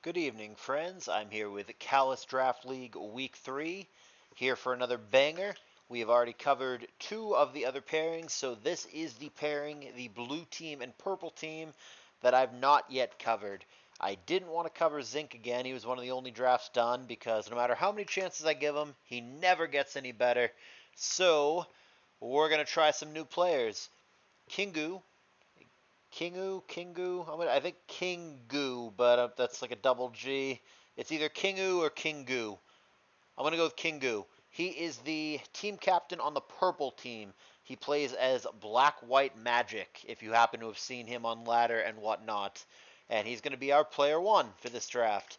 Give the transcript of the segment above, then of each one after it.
Good evening, friends. I'm here with CALLOUS Draft League Week 3, here for another banger. We have already covered two of the other pairings, so this is the pairing, the blue team and purple team, that I've not yet covered. I didn't want to cover Zinc again. He was one of the only drafts done because no matter how many chances I give him, he never gets any better. So, we're going to try some new players. Kingu. I think Kingu, but that's like a double G. It's either Kingu or Kingu. I'm gonna go with Kingu. He is the team captain on the purple team. He plays as Black White Magic, if you happen to have seen him on ladder and whatnot. And he's going to be our player one for this draft.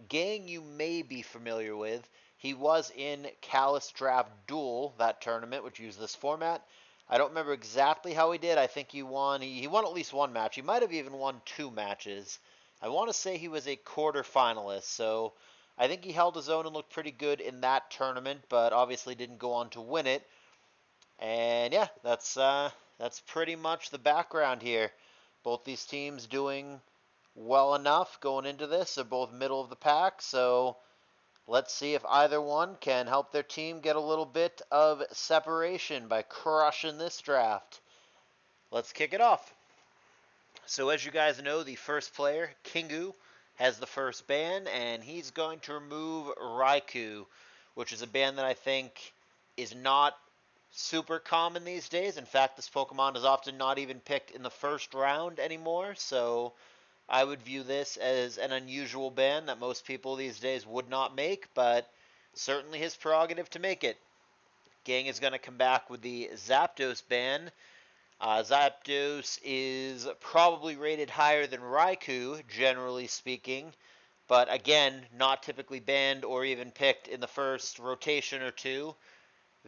Gang you may be familiar with. He was in CALLOUS Draft Duel, that tournament, which used this format. I don't remember exactly how he did. I think he won. He won at least one match. He might have even won two matches. I want to say he was a quarter finalist, so I think he held his own and looked pretty good in that tournament, but obviously didn't go on to win it. And yeah, that's pretty much the background here. Both these teams doing well enough going into this. They're both middle of the pack, so let's see if either one can help their team get a little bit of separation by crushing this draft. Let's kick it off. So as you guys know, the first player, Kingu, has the first ban, and he's going to remove Raikou, which is a ban that I think is not super common these days. In fact, this Pokemon is often not even picked in the first round anymore, so I would view this as an unusual ban that most people these days would not make, but certainly his prerogative to make it. Gang is going to come back with the Zapdos ban. Zapdos is probably rated higher than Raikou, generally speaking, but again, not typically banned or even picked in the first rotation or two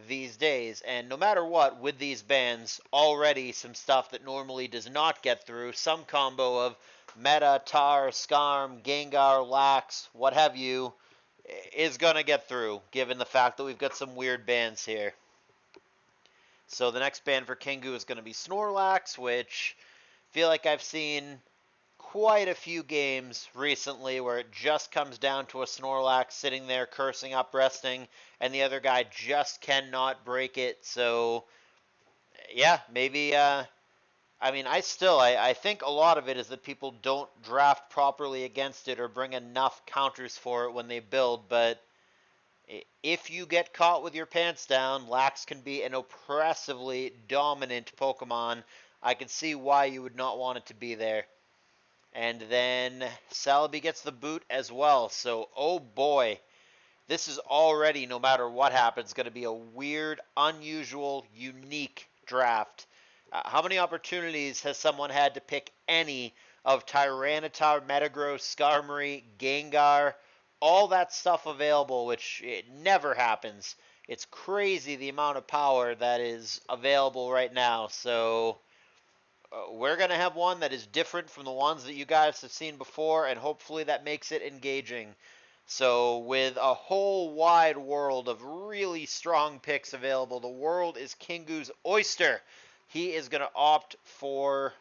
these days. And no matter what, with these bans, already some stuff that normally does not get through, some combo of Meta, Tar, Skarm, Gengar, Lax, what have you, is going to get through, given the fact that we've got some weird bans here. So the next ban for Kingu is going to be Snorlax, which I feel like I've seen quite a few games recently where it just comes down to a Snorlax sitting there cursing up resting, and the other guy just cannot break it. So, yeah, maybe. I think a lot of it is that people don't draft properly against it or bring enough counters for it when they build. But if you get caught with your pants down, Lax can be an oppressively dominant Pokemon. I can see why you would not want it to be there. And then Celebi gets the boot as well. So, oh boy, this is already, no matter what happens, going to be a weird, unusual, unique draft. How many opportunities has someone had to pick any of Tyranitar, Metagross, Skarmory, Gengar, all that stuff available, which it never happens. It's crazy the amount of power that is available right now. So we're going to have one that is different from the ones that you guys have seen before, and hopefully that makes it engaging. So, with a whole wide world of really strong picks available, the world is Kingu's oyster. He is going to opt for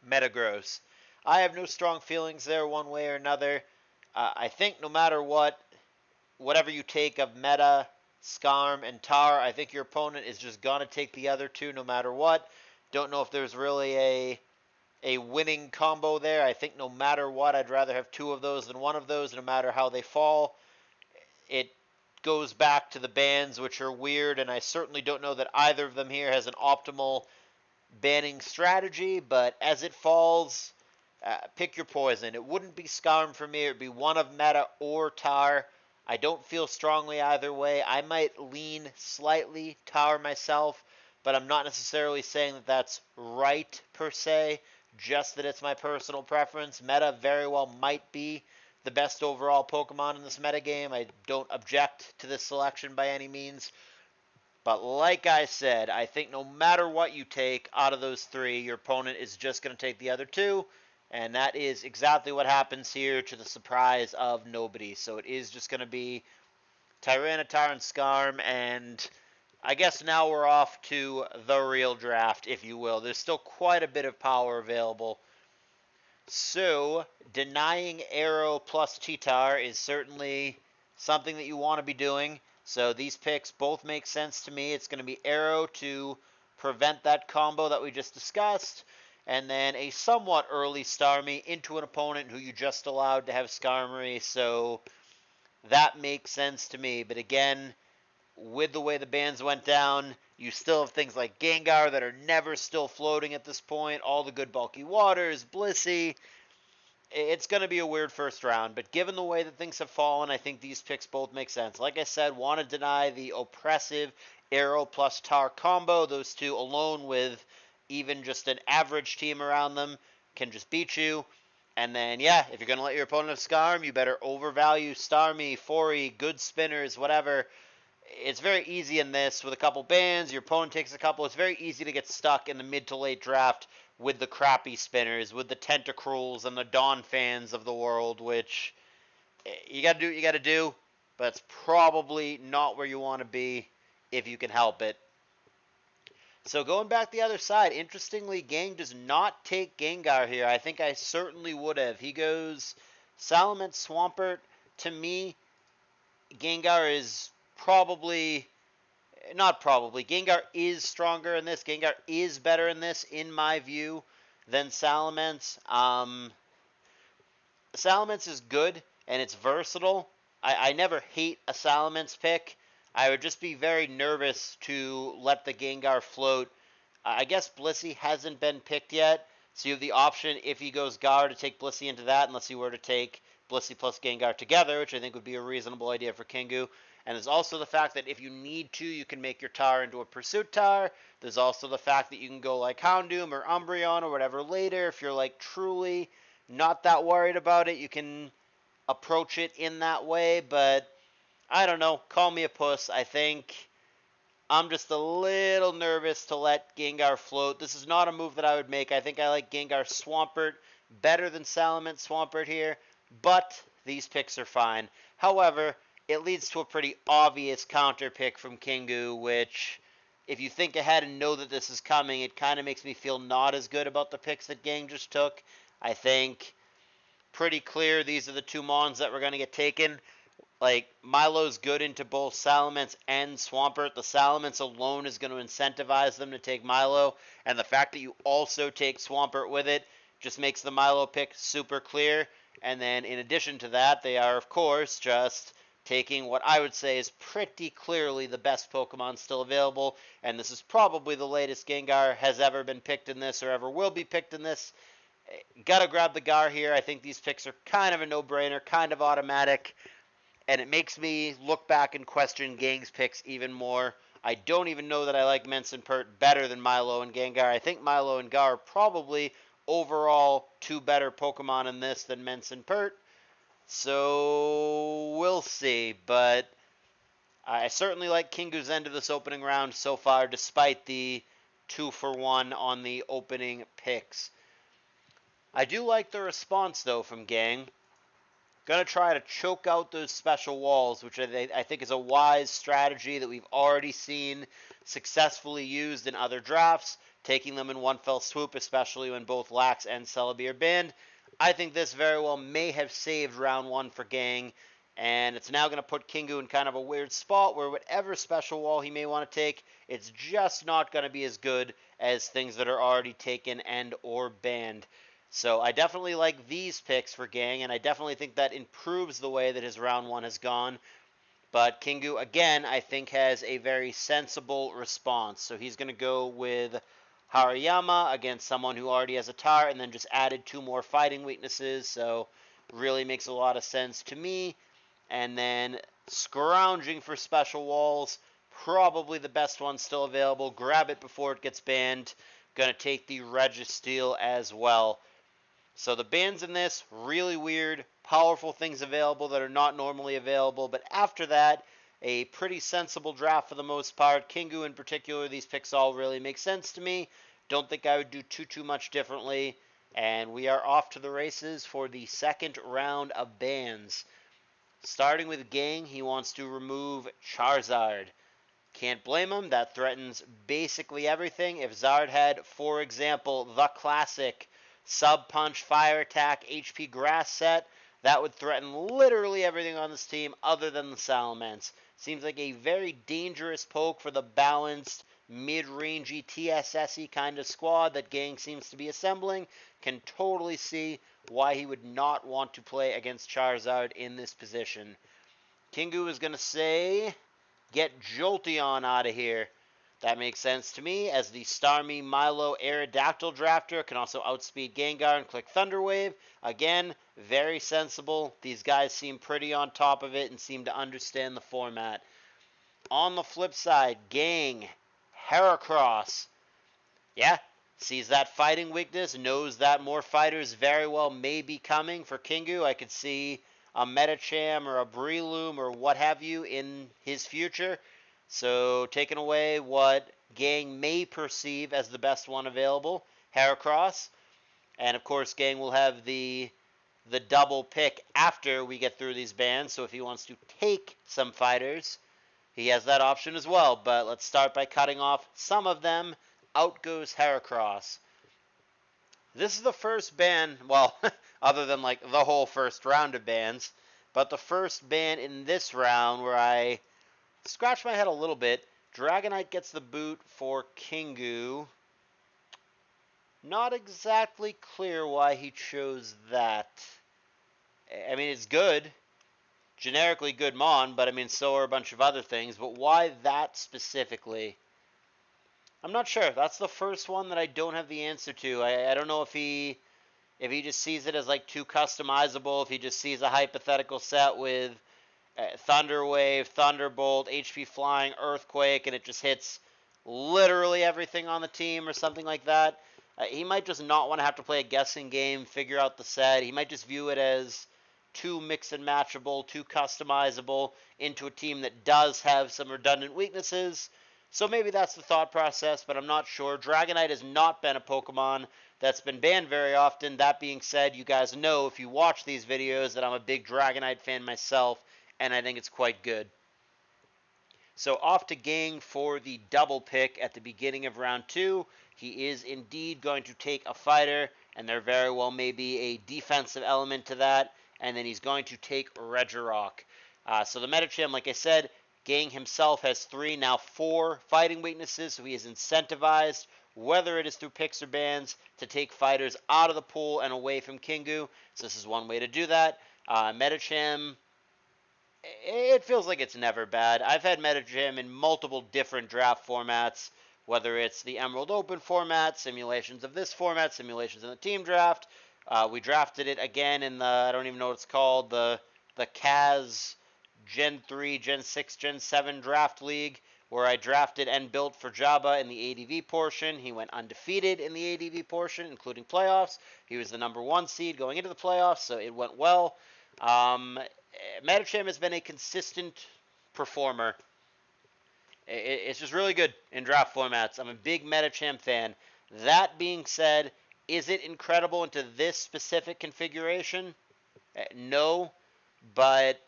Metagross. I have no strong feelings there one way or another. I think no matter what, whatever you take of Meta, Skarm, and Tar, I think your opponent is just going to take the other two no matter what. Don't know if there's really a winning combo there. I think no matter what, I'd rather have two of those than one of those, no matter how they fall. It goes back to the bans, which are weird, and I certainly don't know that either of them here has an optimal banning strategy, but as it falls, pick your poison. It wouldn't be Skarm for me. It would be one of Meta or Tar. I don't feel strongly either way. I might lean slightly Tar myself, but I'm not necessarily saying that that's right per se, just that it's my personal preference. Meta very well might be the best overall Pokemon in this metagame. I don't object to this selection by any means. But like I said, I think no matter what you take out of those three, your opponent is just going to take the other two. And that is exactly what happens here, to the surprise of nobody. So it is just going to be Tyranitar and Skarm, and I guess now we're off to the real draft, if you will. There's still quite a bit of power available. So, denying Arrow plus T-Tar is certainly something that you want to be doing. So these picks both make sense to me. It's going to be Arrow to prevent that combo that we just discussed, and then a somewhat early Starmie into an opponent who you just allowed to have Skarmory. So that makes sense to me. But again, with the way the bans went down, you still have things like Gengar that are never still floating at this point, all the good bulky waters, Blissey. It's going to be a weird first round, but given the way that things have fallen, I think these picks both make sense. Like I said, want to deny the oppressive Arrow plus Tar combo. Those two alone with even just an average team around them can just beat you. And then, yeah, if you're going to let your opponent have Skarm, you better overvalue Starmie, Fori, good spinners, whatever. It's very easy in this with a couple bans. Your opponent takes a couple. It's very easy to get stuck in the mid to late draft with the crappy spinners, with the Tentacruels and the Dawn fans of the world, which you got to do what you got to do, but it's probably not where you want to be if you can help it. So going back the other side, interestingly, Gang does not take Gengar here. I think I certainly would have. He goes Salamence Swampert. To me, Gengar is probably not probably. Gengar is stronger in this. Gengar is better in this, in my view, than Salamence. Salamence is good, and it's versatile. I never hate a Salamence pick. I would just be very nervous to let the Gengar float. I guess Blissey hasn't been picked yet, so you have the option, if he goes Gar, to take Blissey into that, unless you were to take Blissey plus Gengar together, which I think would be a reasonable idea for Kingu. And there's also the fact that if you need to, you can make your Tar into a Pursuit Tar. There's also the fact that you can go like Houndoom or Umbreon or whatever later. If you're like truly not that worried about it, you can approach it in that way. But I don't know. Call me a puss. I think I'm just a little nervous to let Gengar float. This is not a move that I would make. I think I like Gengar Swampert better than Salamence Swampert here, but these picks are fine. However, it leads to a pretty obvious counter pick from Kingu, which, if you think ahead and know that this is coming, it kind of makes me feel not as good about the picks that Gang just took. I think pretty clear these are the two Mons that were going to get taken. Like, Milo's good into both Salamence and Swampert. The Salamence alone is going to incentivize them to take Milo, and the fact that you also take Swampert with it just makes the Milo pick super clear. And then in addition to that, they are, of course, just taking what I would say is pretty clearly the best Pokemon still available, and this is probably the latest Gengar has ever been picked in this or ever will be picked in this. Gotta grab the Gar here. I think these picks are kind of a no-brainer, kind of automatic, and it makes me look back and question Gang's picks even more. I don't even know that I like Mence Pert better than Milo and Gengar. I think Milo and Gar are probably overall two better Pokemon in this than Mence Pert. So we'll see, but I certainly like Kingu's end of this opening round so far, despite the 2-for-1 on the opening picks. I do like the response, though, from Gang. Going to try to choke out those special walls, which I think is a wise strategy that we've already seen successfully used in other drafts, taking them in one fell swoop, especially when both Lax and Celebi are banned. I think this very well may have saved round one for Gang, and it's now going to put Kingu in kind of a weird spot where whatever special wall he may want to take, it's just not going to be as good as things that are already taken and or banned. So I definitely like these picks for Gang, and I definitely think that improves the way that his round one has gone. But Kingu, again, I think has a very sensible response. So he's going to go with Hariyama against someone who already has a Tar, and then just added 2 more fighting weaknesses. So really makes a lot of sense to me. And then scrounging for special walls, probably the best one still available. Grab it before it gets banned. Going to take the Registeel as well. So the bans in this, really weird, powerful things available that are not normally available. But after that, a pretty sensible draft for the most part. Kingu in particular, these picks all really make sense to me. Don't think I would do too much differently. And we are off to the races for the second round of bans. Starting with Gang, he wants to remove Charizard. Can't blame him. That threatens basically everything. If Zard had, for example, the classic Sub Punch, Fire Attack, HP Grass set. That would threaten literally everything on this team other than the Salamence. Seems like a very dangerous poke for the balanced, mid-rangey, TSS-y kind of squad that Gang seems to be assembling. Can totally see why he would not want to play against Charizard in this position. Kingu is going to say, get Jolteon out of here. That makes sense to me, as the Starmie Milo Aerodactyl Drafter can also outspeed Gengar and click Thunder Wave. Again, very sensible. These guys seem pretty on top of it and seem to understand the format. On the flip side, Gang, Heracross. Yeah, sees that fighting weakness, knows that more fighters very well may be coming for Kingu. I could see a Metacham or a Breloom or what have you in his future. So taking away what Gang may perceive as the best one available, Heracross. And of course, Gang will have the double pick after we get through these bans. So if he wants to take some fighters, he has that option as well. But let's start by cutting off some of them. Out goes Heracross. This is the first ban, well, other than like the whole first round of bans, but the first ban in this round where I scratch my head a little bit. Dragonite gets the boot for Kingu. Not exactly clear why he chose that. I mean, it's good. Generically good Mon, but I mean, so are a bunch of other things. But why that specifically? I'm not sure. That's the first one that I don't have the answer to. I don't know if he just sees it as like too customizable, if he just sees a hypothetical set with Thunder Wave, Thunderbolt, HP Flying, Earthquake, and it just hits literally everything on the team or something like that. He might just not want to have to play a guessing game, figure out the set. He might just view it as too mix and matchable, too customizable into a team that does have some redundant weaknesses. So maybe that's the thought process, but I'm not sure. Dragonite has not been a Pokemon that's been banned very often. That being said, you guys know if you watch these videos that I'm a big Dragonite fan myself, and I think it's quite good. So off to Gang for the double pick at the beginning of round 2. He is indeed going to take a fighter, and there very well may be a defensive element to that, and then he's going to take Regirock. So the Metacham, like I said, Gang himself has 3, now 4 fighting weaknesses, so he is incentivized, whether it is through picks or bans, to take fighters out of the pool and away from Kingu. So this is one way to do that. Metacham, it feels like it's never bad. I've had Metagym in multiple different draft formats, whether it's the Emerald Open format, simulations of this format, simulations in the team draft. We drafted it again in the, I don't even know what it's called, the Kaz Gen 3, Gen 6, Gen 7 draft league, where I drafted and built for Jabba in the ADV portion. He went undefeated in the ADV portion, including playoffs. He was the number 1 seed going into the playoffs, so it went well. Metacham has been a consistent performer. It's just really good in draft formats. I'm a big Metacham fan. That being said, is it incredible into this specific configuration? No, but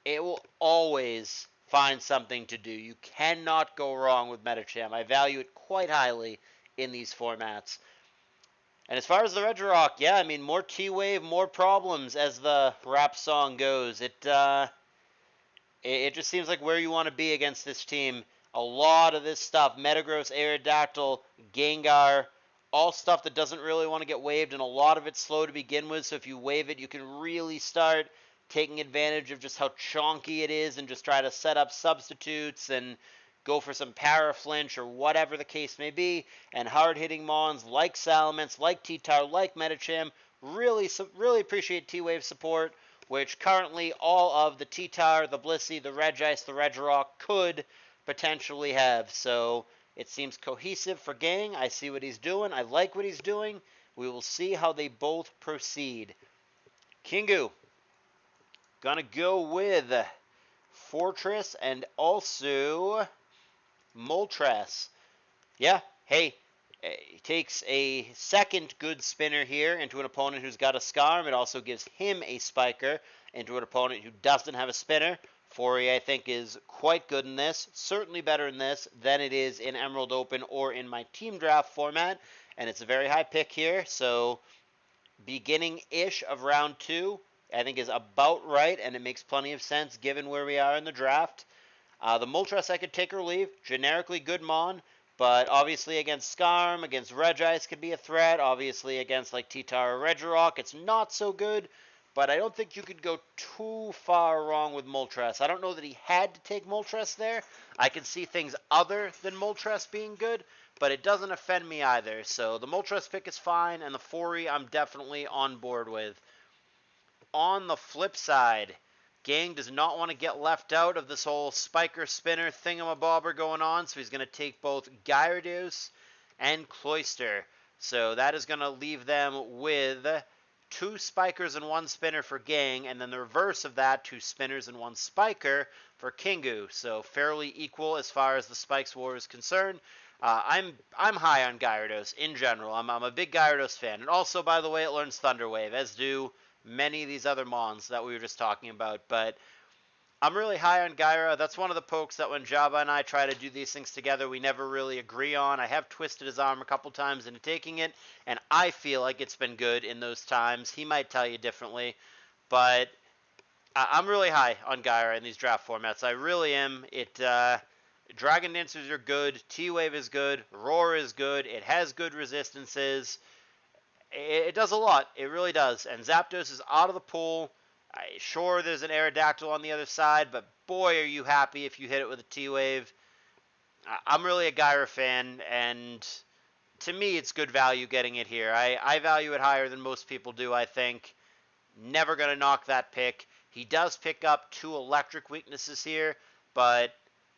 it will always find something to do. You cannot go wrong with Metacham. I value it quite highly in these formats. And as far as the Regirock, yeah, I mean, more T-Wave, more problems, as the rap song goes. It just seems like where you want to be against this team. A lot of this stuff, Metagross, Aerodactyl, Gengar, all stuff that doesn't really want to get waived, and a lot of it's slow to begin with, so if you waive it, you can really start taking advantage of just how chonky it is and just try to set up substitutes and go for some para flinch or whatever the case may be. And hard-hitting Mons like Salamence, like T-Tar, like Metacham really appreciate T-Wave support, which currently all of the T-Tar, the Blissey, the Regice, the Regirock could potentially have. So it seems cohesive for Gang. I see what he's doing. I like what he's doing. We will see how they both proceed. Kingu, gonna go with Fortress and also Moltres. Yeah, hey, he takes a second good spinner here into an opponent who's got a Scarm. It also gives him a Spiker into an opponent who doesn't have a spinner. Fori, I think, is quite good in this. Certainly better in this than it is in Emerald Open or in my team draft format. and it's a very high pick here. So beginning-ish of round 2, I think is about right, and it makes plenty of sense given where we are in the draft. The Moltres I could take or leave. Generically good Mon, but obviously against Skarm, against Regice could be a threat. Obviously against like T-Tar or Regirock, it's not so good. But I don't think you could go too far wrong with Moltres. I don't know that he had to take Moltres there. I can see things other than Moltres being good, but it doesn't offend me either. So the Moltres pick is fine, and the Fori I'm definitely on board with. On the flip side, Gang does not want to get left out of this whole spiker spinner thingamabobber going on, so he's going to take both Gyarados and Cloyster. So that is going to leave them with 2 spikers and 1 spinner for Gang, and then the reverse of that, 2 spinners and 1 spiker for Kingu. So fairly equal as far as the Spikes War is concerned. I'm high on Gyarados in general. I'm a big Gyarados fan, and also, by the way, it learns Thunder Wave, as do many of these other Mons that we were just talking about. But I'm really high on Gyra. That's one of the pokes that when Jabba and I try to do these things together, we never really agree on. I have twisted his arm a couple times into taking it, and I feel like it's been good in those times. He might tell you differently, but I'm really high on Gyra in these draft formats. I really am. Dragon Dancers are good. T-Wave is good. Roar is good. It has good resistances. It does a lot. It really does. And Zapdos is out of the pool. Sure, there's an Aerodactyl on the other side, but boy, are you happy if you hit it with a T-Wave. I'm really a Gyra fan, and to me, it's good value getting it here. I value it higher than most people do, I think. Never going to knock that pick. He does pick up 2 electric weaknesses here, but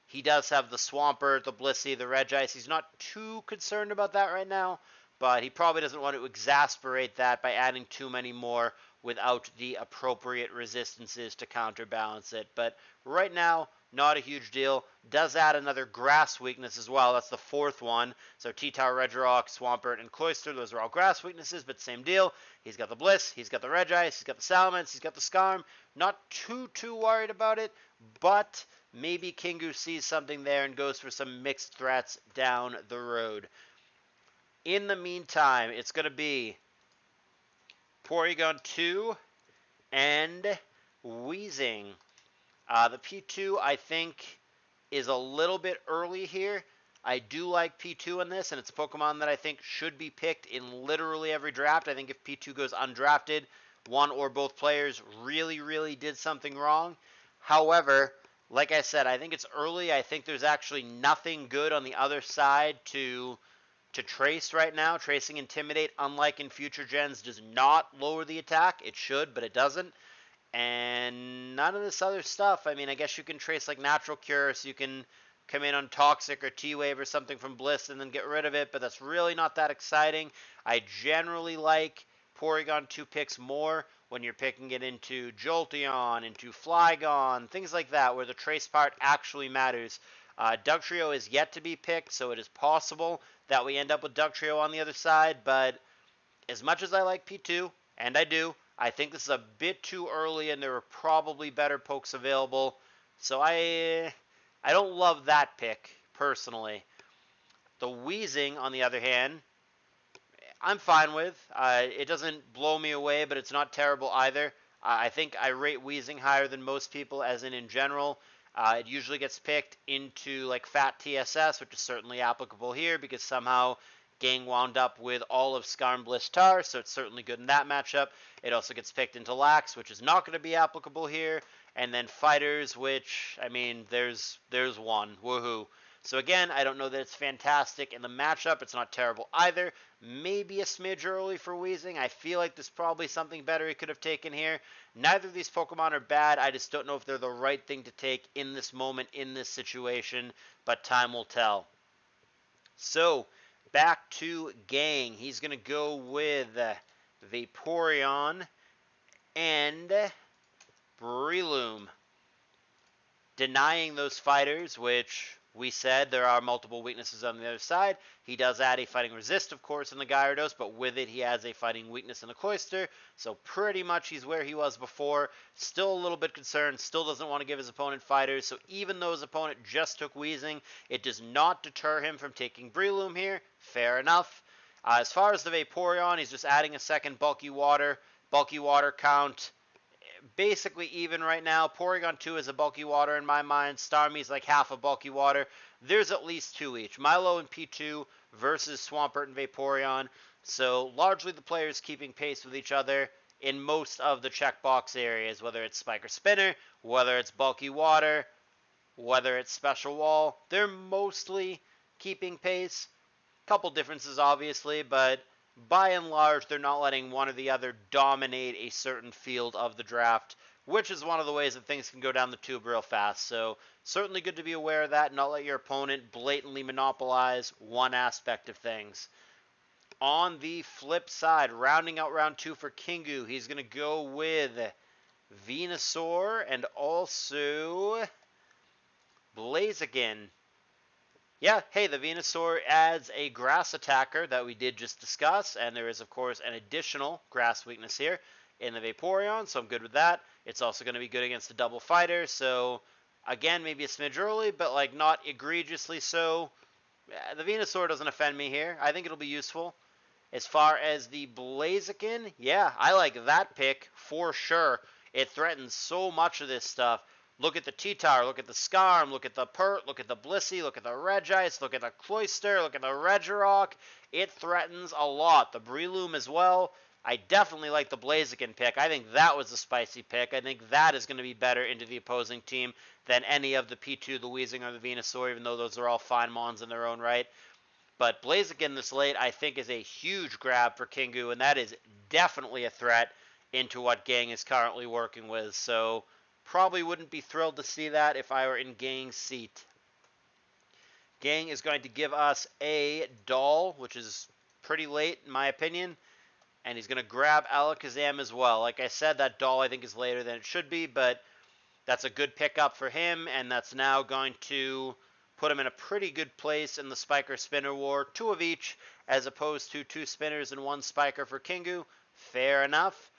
he does have the Swampert, the Blissey, the Regice. He's not too concerned about that right now, but he probably doesn't want to exasperate that by adding too many more without the appropriate resistances to counterbalance it. But right now, not a huge deal. Does add another grass weakness as well. That's the 4th one. So T-Tar, Regirock, Swampert, and Cloyster, those are all grass weaknesses, but same deal. He's got the Bliss, he's got the Regice, he's got the Salamence, he's got the Skarm. Not too worried about it, but maybe Kingu sees something there and goes for some mixed threats down the road. In the meantime, it's going to be Porygon 2 and Weezing. The P2, I think, is a little bit early here. I do like P2 in this, and it's a Pokemon that I think should be picked in literally every draft. I think if P2 goes undrafted, one or both players really did something wrong. However, like I said, I think it's early. I think there's actually nothing good on the other side to trace right now. Tracing Intimidate, unlike in future gens, does not lower the attack. It should, but it doesn't. And none of this other stuff. I mean, I guess you can trace like Natural Cure, so you can come in on Toxic or T-Wave or something from Bliss and then get rid of it, but that's really not that exciting. I generally like Porygon 2 picks more when you're picking it into Jolteon, into Flygon, things like that, where the trace part actually matters. Dugtrio is yet to be picked, so it is possible that we end up with Dugtrio on the other side, but as much as I like P2, and I do, I think this is a bit too early, and there are probably better pokes available, so I don't love that pick, personally. The Weezing, on the other hand, I'm fine with. It doesn't blow me away, but it's not terrible either. I think I rate Weezing higher than most people, as in general. It usually gets picked into like Fat TSS, which is certainly applicable here because somehow Gang wound up with all of Skarm Bliss Tar, so it's certainly good in that matchup. It also gets picked into Lax, which is not going to be applicable here. And then Fighters, which, I mean, there's one. Woohoo. So again, I don't know that it's fantastic in the matchup. It's not terrible either. Maybe a smidge early for Weezing. I feel like there's probably something better he could have taken here. Neither of these Pokemon are bad. I just don't know if they're the right thing to take in this moment, in this situation, but time will tell. So, back to Gang. He's going to go with Vaporeon and Breloom. Denying those fighters, which we said there are multiple weaknesses on the other side. He does add a fighting resist, of course, in the Gyarados, but with it he adds a fighting weakness in the Cloyster, so pretty much he's where he was before. Still a little bit concerned, still doesn't want to give his opponent fighters, so even though his opponent just took Weezing, it does not deter him from taking Breloom here. Fair enough. As far as the Vaporeon, he's just adding a second bulky water. Bulky water count basically even right now. Porygon 2 is a bulky water in my mind. Starmie's like half a bulky water. There's at least 2 each. Milo and P2 versus Swampert and Vaporeon. So largely the players keeping pace with each other in most of the checkbox areas, whether it's Spike or Spinner, whether it's bulky water, whether it's special wall. They're mostly keeping pace. Couple differences, obviously, but by and large, they're not letting one or the other dominate a certain field of the draft, which is one of the ways that things can go down the tube real fast. So certainly good to be aware of that and not let your opponent blatantly monopolize one aspect of things. On the flip side, rounding out round 2 for Kingu, he's going to go with Venusaur and also Blaziken. Yeah, hey, the Venusaur adds a grass attacker that we did just discuss, and there is, of course, an additional grass weakness here in the Vaporeon, so I'm good with that. It's also going to be good against a double fighter, so, again, maybe a smidge early, but, like, not egregiously so. The Venusaur doesn't offend me here. I think it'll be useful. As far as the Blaziken, yeah, I like that pick for sure. It threatens so much of this stuff. Look at the T-Tar, look at the Scarm, look at the Pert, look at the Blissey, look at the Regice, look at the Cloyster, look at the Regirock. It threatens a lot. The Breloom as well. I definitely like the Blaziken pick. I think that was a spicy pick. I think that is going to be better into the opposing team than any of the P2, the Weezing, or the Venusaur, even though those are all fine mons in their own right. But Blaziken this late, I think, is a huge grab for Kingu, and that is definitely a threat into what Gang is currently working with. So probably wouldn't be thrilled to see that if I were in Gang's seat. Gang is going to give us a doll, which is pretty late in my opinion. And he's going to grab Alakazam as well. Like I said, that doll I think is later than it should be, but that's a good pickup for him, and that's now going to put him in a pretty good place in the Spiker Spinner War. 2 of each, as opposed to 2 Spinners and 1 Spiker for Kingu. Fair enough.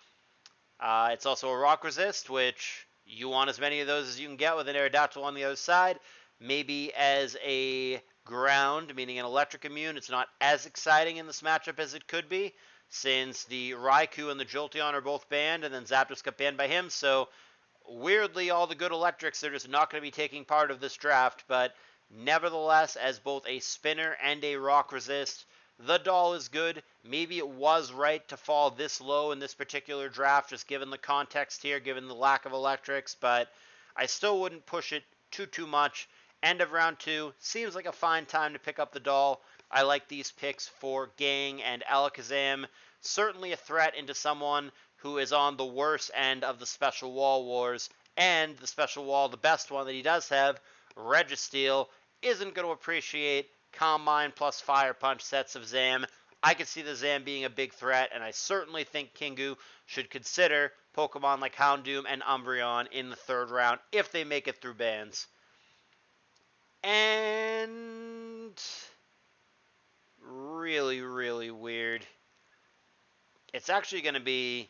It's also a Rock Resist, which you want as many of those as you can get with an Aerodactyl on the other side. Maybe as a ground, meaning an electric immune, it's not as exciting in this matchup as it could be, since the Raikou and the Jolteon are both banned, and then Zapdos got banned by him, so weirdly all the good electrics are just not going to be taking part of this draft, but nevertheless, as both a spinner and a rock resist, the doll is good. Maybe it was right to fall this low in this particular draft, just given the context here, given the lack of electrics, but I still wouldn't push it too much. End of round 2, seems like a fine time to pick up the doll. I like these picks for Gang and Alakazam. Certainly a threat into someone who is on the worst end of the Special Wall Wars, and the Special Wall, the best one that he does have, Registeel, isn't going to appreciate Calm Mind plus Fire Punch sets of Zam. I could see the Zam being a big threat, and I certainly think Kingu should consider Pokemon like Houndoom and Umbreon in the 3rd round if they make it through bans. And really weird. It's actually going to be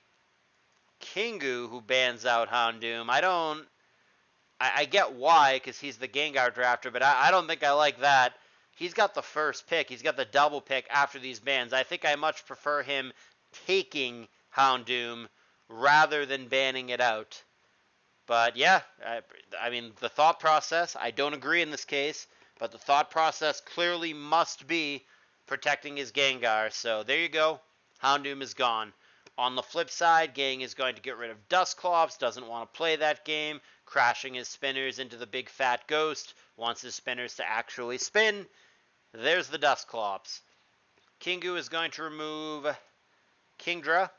Kingu who bans out Houndoom. I get why, because he's the Gengar drafter, but I don't think I like that. He's got the first pick. He's got the double pick after these bans. I think I much prefer him taking Houndoom rather than banning it out. But yeah, I mean, the thought process, I don't agree in this case, but the thought process clearly must be protecting his Gengar. So there you go. Houndoom is gone. On the flip side, Gang is going to get rid of Dusclops, doesn't want to play that game, crashing his spinners into the big fat ghost, wants his spinners to actually spin. There's the Dusclops. Kingu is going to remove Kingdra.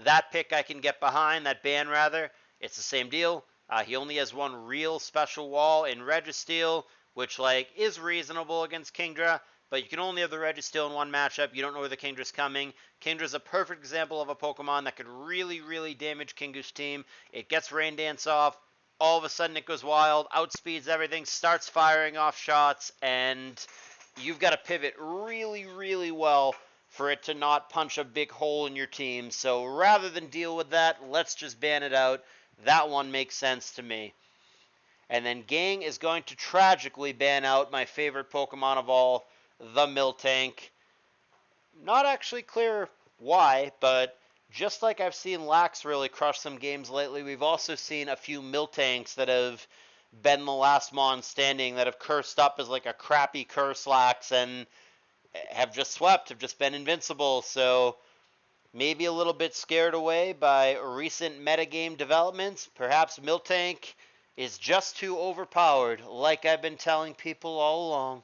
That pick I can get behind, that ban rather. It's the same deal. He only has one real special wall in Registeel, which is reasonable against Kingdra, but you can only have the Registeel in one matchup. You don't know where the Kingdra's coming. Kingdra's a perfect example of a Pokemon that could really damage Kingu's team. It gets Rain Dance off. All of a sudden it goes wild, outspeeds everything, starts firing off shots, and you've got to pivot really well for it to not punch a big hole in your team. So rather than deal with that, let's just ban it out. That one makes sense to me. And then Gang is going to tragically ban out my favorite Pokemon of all, the Miltank. Not actually clear why, but just like I've seen Lax really crush some games lately, we've also seen a few Miltanks that have been the last Mon standing that have cursed up as like a crappy curse Lax and have just swept, have just been invincible. So maybe a little bit scared away by recent metagame developments. Perhaps Miltank is just too overpowered, like I've been telling people all along.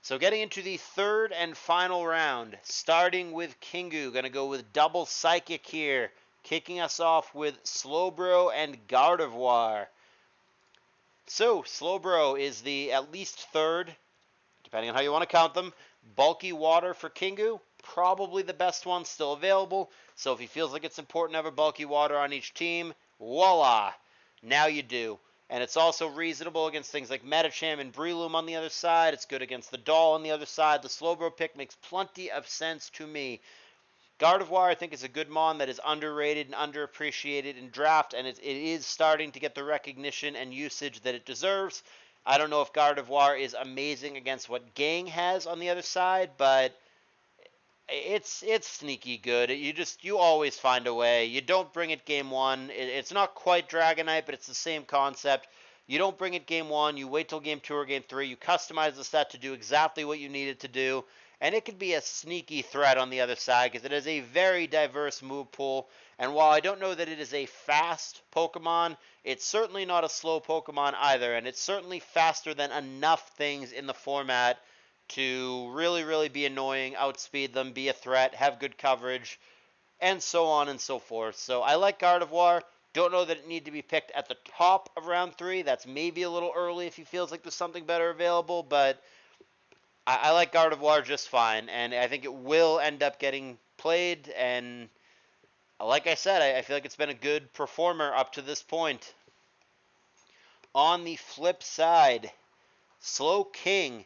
So getting into the third and final round, starting with Kingu, going to go with double Psychic here, kicking us off with Slowbro and Gardevoir. So Slowbro is the at least third, depending on how you want to count them, bulky water for Kingu, probably the best one still available. So if he feels like it's important to have a bulky water on each team, voila, now you do. And it's also reasonable against things like Metacham and Breloom on the other side. It's good against the Doll on the other side. The Slowbro pick makes plenty of sense to me. Gardevoir, I think, is a good mon that is underrated and underappreciated in draft, and it is starting to get the recognition and usage that it deserves. I don't know if Gardevoir is amazing against what Gang has on the other side, but it's sneaky good. You always find a way. You don't bring it game one. It's not quite Dragonite, but it's the same concept. You don't bring it game one. You wait till game two or game three. You customize the set to do exactly what you need it to do, and it could be a sneaky threat on the other side because it is a very diverse move pool. And while I don't know that it is a fast Pokemon, it's certainly not a slow Pokemon either, and it's certainly faster than enough things in the format to really, really be annoying, outspeed them, be a threat, have good coverage, and so on and so forth. So I like Gardevoir. Don't know that it need to be picked at the top of round 3. That's maybe a little early if he feels like there's something better available, but I like Gardevoir just fine, and I think it will end up getting played, and like I said, I feel like it's been a good performer up to this point. On the flip side, Slow King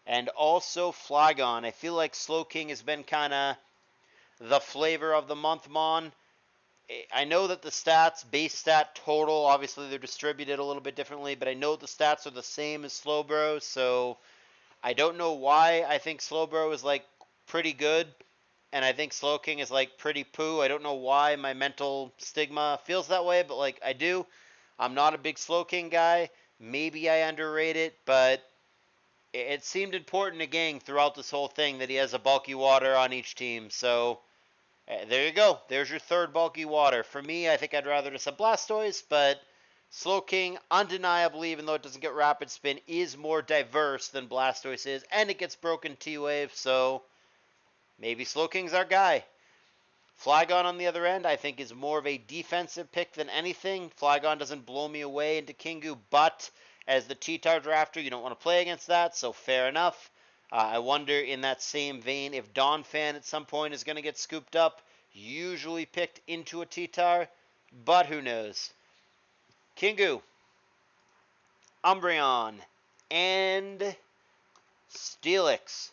and also Flygon. I feel like Slow King has been kind of the flavor of the month mon. I know that the stats, base stat, total, obviously they're distributed a little bit differently, but I know the stats are the same as Slowbro, so I don't know why I think Slowbro is like pretty good, and I think Slow King is like pretty poo. I don't know why my mental stigma feels that way, but like I do. I'm not a big Slow King guy. Maybe I underrate it, but it seemed important to Gang throughout this whole thing that he has a bulky water on each team. So there you go. There's your third bulky water. For me, I think I'd rather just have Blastoise, but Slow King, undeniably, even though it doesn't get Rapid Spin, is more diverse than Blastoise is, and it gets broken T-Wave, so maybe Slow King's our guy. Flygon on the other end, I think, is more of a defensive pick than anything. Flygon doesn't blow me away into Kingu, but as the T-Tar drafter, you don't want to play against that, so fair enough. I wonder in that same vein if Donphan at some point is going to get scooped up, usually picked into a T-Tar, but who knows. Kingu, Umbreon, and Steelix.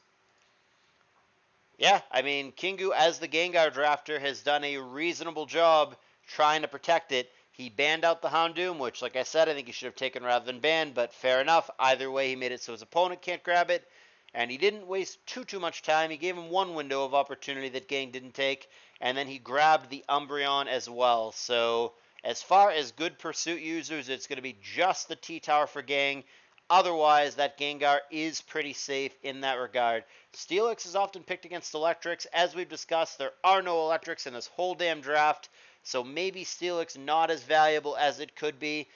Yeah, I mean, Kingu, as the Gengar drafter, has done a reasonable job trying to protect it. He banned out the Houndoom, which, like I said, I think he should have taken rather than banned, but fair enough. Either way, he made it so his opponent can't grab it, and he didn't waste too much time. He gave him one window of opportunity that Gang didn't take, and then he grabbed the Umbreon as well. So, as far as good pursuit users, it's going to be just the T-Tower for Gang. Otherwise, that Gengar is pretty safe in that regard. Steelix is often picked against Electrics. As we've discussed, there are no Electrics in this whole damn draft, so maybe Steelix not as valuable as it could be.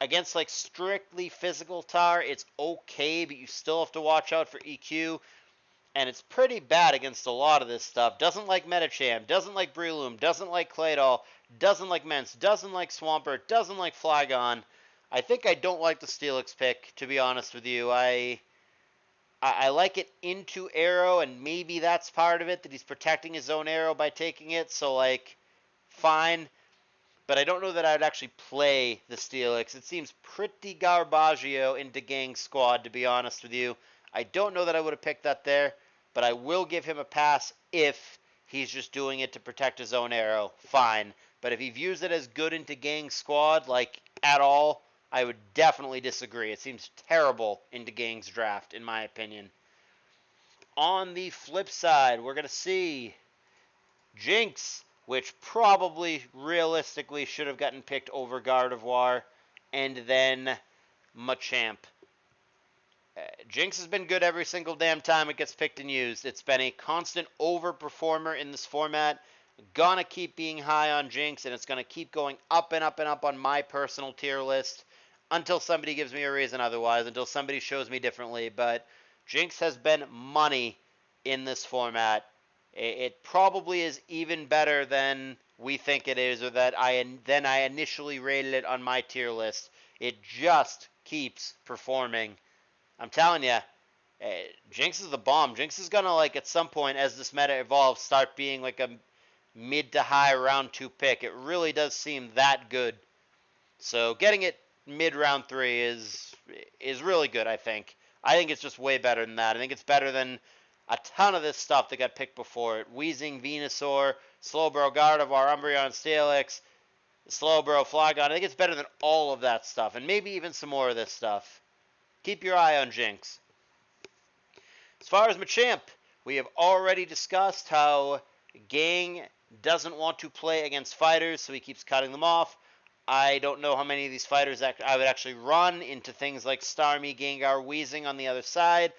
Against like strictly physical tar, it's okay, but you still have to watch out for EQ. And it's pretty bad against a lot of this stuff. Doesn't like Metacham, doesn't like Breloom, doesn't like Claydol, doesn't like Mence, doesn't like Swampert, doesn't like Flygon. I think I don't like the Steelix pick, to be honest with you. I like it into Arrow, and maybe that's part of it, that he's protecting his own Arrow by taking it, so, like, fine. But I don't know that I would actually play the Steelix. It seems pretty garbaggio into Gang squad, to be honest with you. I don't know that I would have picked that there, but I will give him a pass if he's just doing it to protect his own Arrow. Fine. But if he views it as good into Gang squad, like, at all, I would definitely disagree. It seems terrible into Gang's draft, in my opinion. On the flip side, we're going to see Jinx, which probably realistically should have gotten picked over Gardevoir, and then Machamp. Jinx has been good every single damn time it gets picked and used. It's been a constant overperformer in this format. Gonna keep being high on Jinx, and it's gonna keep going up and up and up on my personal tier list until somebody gives me a reason otherwise, until somebody shows me differently. But Jinx has been money in this format. It probably is even better than we think it is, or that I initially rated it on my tier list. It just keeps performing. I'm telling you, Jinx is the bomb. Jinx is gonna, like, at some point as this meta evolves, start being like a mid to high round 2 pick. It really does seem that good. So getting it mid round 3 is really good. I think it's just way better than that. I think it's better than a ton of this stuff that got picked before it. Weezing, Venusaur, Slowbro, Gardevoir, Umbreon, Steelix, Slowbro, Flygon. I think it's better than all of that stuff, and maybe even some more of this stuff. Keep your eye on Jinx. As far as Machamp, we have already discussed how Gang doesn't want to play against fighters, so he keeps cutting them off. I don't know how many of these fighters I would actually run into things like Starmie, Gengar, Weezing on the other side,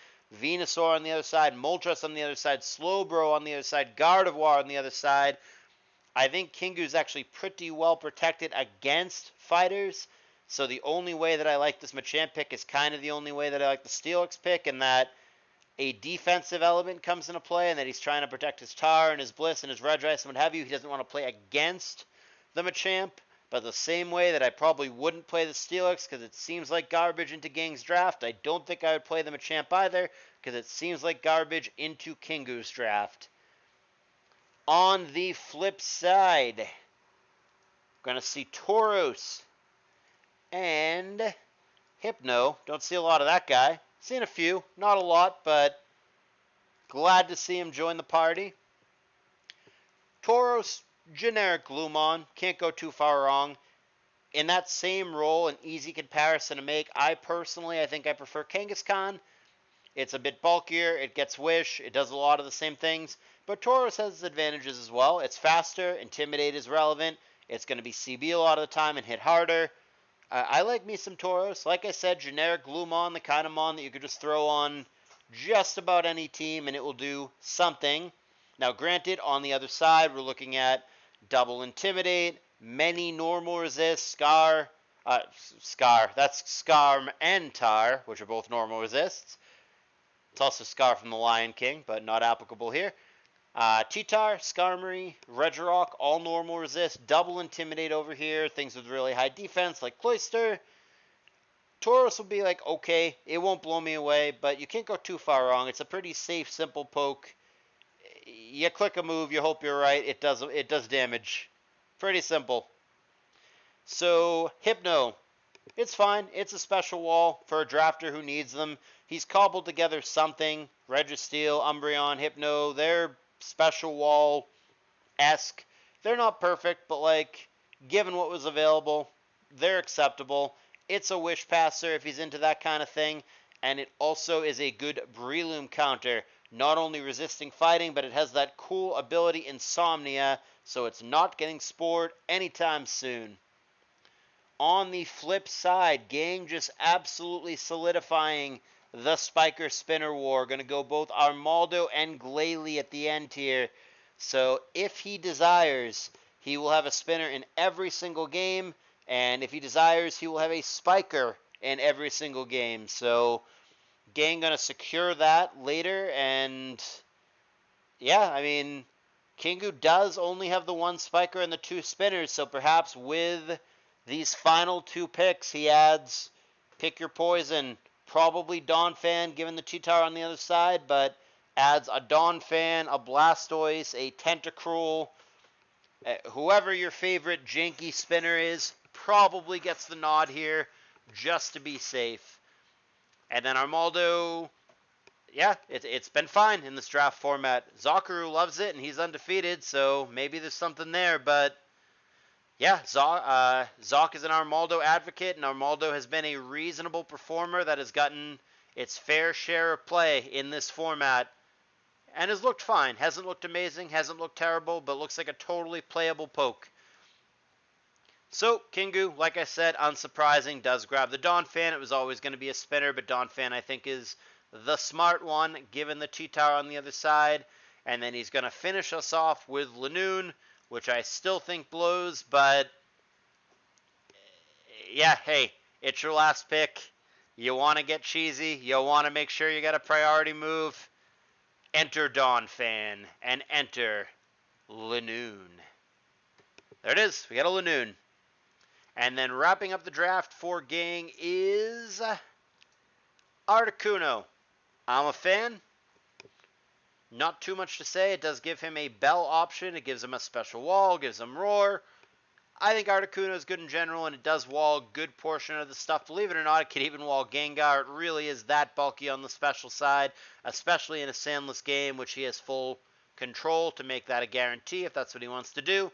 Venusaur on the other side, Moltres on the other side, Slowbro on the other side, Gardevoir on the other side. I think Kingu's actually pretty well protected against fighters, so the only way that I like this Machamp pick is kind of the only way that I like the Steelix pick, in that a defensive element comes into play, and that he's trying to protect his Tar and his Bliss and his Regice and what have you. He doesn't want to play against the Machamp, but the same way that I probably wouldn't play the Steelix because it seems like garbage into Gang's draft, I don't think I would play the Machamp either because it seems like garbage into Kingu's draft. On the flip side, we're going to see Tauros and Hypno. Don't see a lot of that guy. Seen a few, not a lot, but glad to see him join the party. Tauros, generic Gloomon, can't go too far wrong. In that same role, an easy comparison to make, I think I prefer Kangaskhan. It's a bit bulkier, it gets Wish, it does a lot of the same things, but Tauros has its advantages as well. It's faster, Intimidate is relevant, it's going to be CB a lot of the time and hit harder. I like me some Tauros. Like I said, generic Gloomon, the kind of Mon that you could just throw on just about any team and it will do something. Now, granted, on the other side, we're looking at double Intimidate, many normal resist, Scar, that's Scar and Tar, which are both normal resists. It's also Scar from the Lion King, but not applicable here. T-Tar, Skarmory, Regirock, all normal resist, double Intimidate over here, things with really high defense like Cloyster. Tauros will be like, okay, it won't blow me away, but you can't go too far wrong. It's a pretty safe, simple poke. You click a move, you hope you're right, it does damage. Pretty simple. So, Hypno, it's fine. It's a special wall for a drafter who needs them. He's cobbled together something. Registeel, Umbreon, Hypno, they're special wall-esque. They're not perfect, but, like, given what was available, they're acceptable. It's a Wish Passer if he's into that kind of thing, and it also is a good Breloom counter. Not only resisting fighting, but it has that cool ability Insomnia, so it's not getting spored anytime soon. On the flip side, Gang just absolutely solidifying the Spiker Spinner War. Going to go both Armaldo and Glalie at the end here. So if he desires, he will have a Spinner in every single game. And if he desires, he will have a Spiker in every single game. So Gang going to secure that later. And yeah, I mean, Kingu does only have the one Spiker and the two Spinners. So perhaps with these final 2 picks, he adds pick your poison. Probably Donphan, given the T-Tar on the other side, but adds a Donphan, a Blastoise, a Tentacruel. Whoever your favorite janky spinner is probably gets the nod here just to be safe. And then Armaldo, yeah, it's been fine in this draft format. Zakaru loves it, and he's undefeated, so maybe there's something there, but yeah, Zoc is an Armaldo advocate, and Armaldo has been a reasonable performer that has gotten its fair share of play in this format. and has looked fine. Hasn't looked amazing, hasn't looked terrible, but looks like a totally playable poke. So, Kingu, like I said, unsurprising, does grab the Donphan. It was always going to be a spinner, but Donphan, I think, is the smart one, given the T-Tower on the other side. And then he's going to finish us off with Lanoon, which I still think blows, but yeah, hey, it's your last pick. You want to get cheesy. You want to make sure you got a priority move. Enter Donphan and enter Lanoon. There it is. We got a Lanoon. And then wrapping up the draft for Gang is Articuno. I'm a fan. Not too much to say. It does give him a bell option. It gives him a special wall, gives him roar. I think Articuno is good in general, and it does wall a good portion of the stuff. Believe it or not, it can even wall Gengar. It really is that bulky on the special side, especially in a sandless game, which he has full control to make that a guarantee if that's what he wants to do.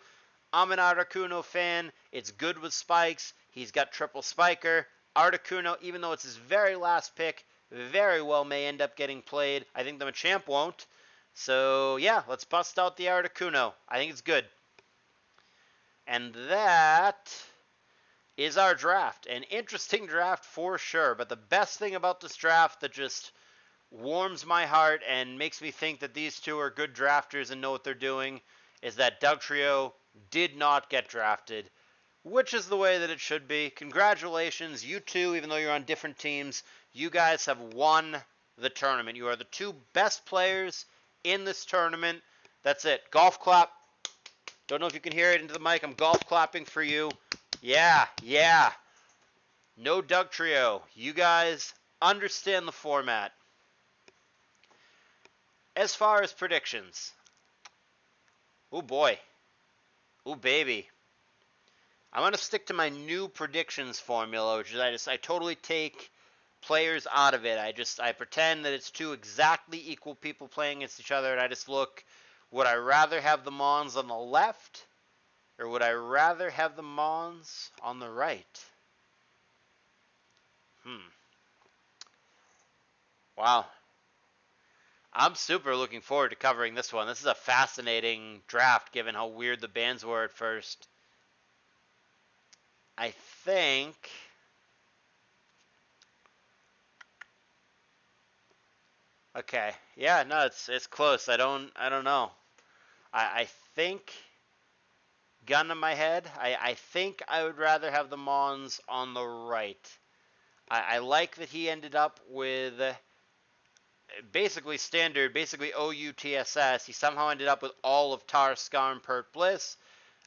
I'm an Articuno fan. It's good with spikes. He's got triple spiker. Articuno, even though it's his very last pick, very well may end up getting played. I think the Machamp won't. So, yeah, let's bust out the Articuno. I think it's good. And that is our draft. An interesting draft for sure. But the best thing about this draft that just warms my heart and makes me think that these two are good drafters and know what they're doing is that Dugtrio did not get drafted, which is the way that it should be. Congratulations, you two, even though you're on different teams, you guys have won the tournament. You are the two best players in this tournament. That's it. Golf clap. Don't know if you can hear it into the mic. I'm golf clapping for you. Yeah, yeah. No Dugtrio. You guys understand the format. As far as predictions. Oh boy. Oh baby. I'm going to stick to my new predictions formula, which is I totally take players out of it. I pretend that it's two exactly equal people playing against each other, and I just look, would I rather have the Mons on the left, or would I rather have the Mons on the right? Wow. I'm super looking forward to covering this one. This is a fascinating draft, given how weird the bans were at first. I think okay. Yeah, no, it's close. I don't know. I think gun to my head, I think I would rather have the Mons on the right. I like that he ended up with basically standard, basically OUTSS. He somehow ended up with all of Tar, Scar, and Pert Bliss.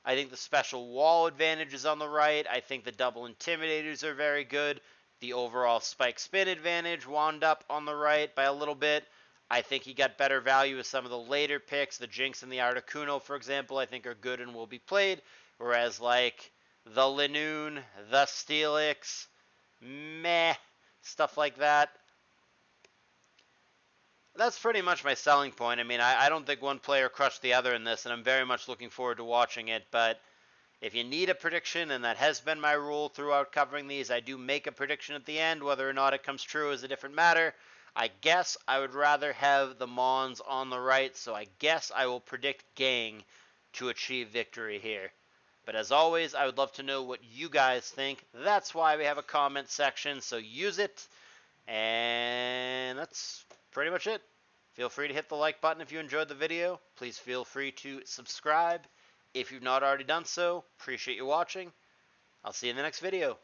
I think the special wall advantage is on the right. I think the double intimidators are very good. The overall spike spin advantage wound up on the right by a little bit. I think he got better value with some of the later picks. The Jinx and the Articuno, for example, I think are good and will be played. Whereas like the Lanoon, the Steelix, meh, stuff like that. That's pretty much my selling point. I mean, I don't think one player crushed the other in this, and I'm very much looking forward to watching it. But if you need a prediction, and that has been my rule throughout covering these, I do make a prediction at the end. Whether or not it comes true is a different matter. I guess I would rather have the Mons on the right, so I guess I will predict Gang to achieve victory here. But as always, I would love to know what you guys think. That's why we have a comment section, so use it. And that's pretty much it. Feel free to hit the like button if you enjoyed the video. Please feel free to subscribe if you've not already done so. Appreciate you watching. I'll see you in the next video.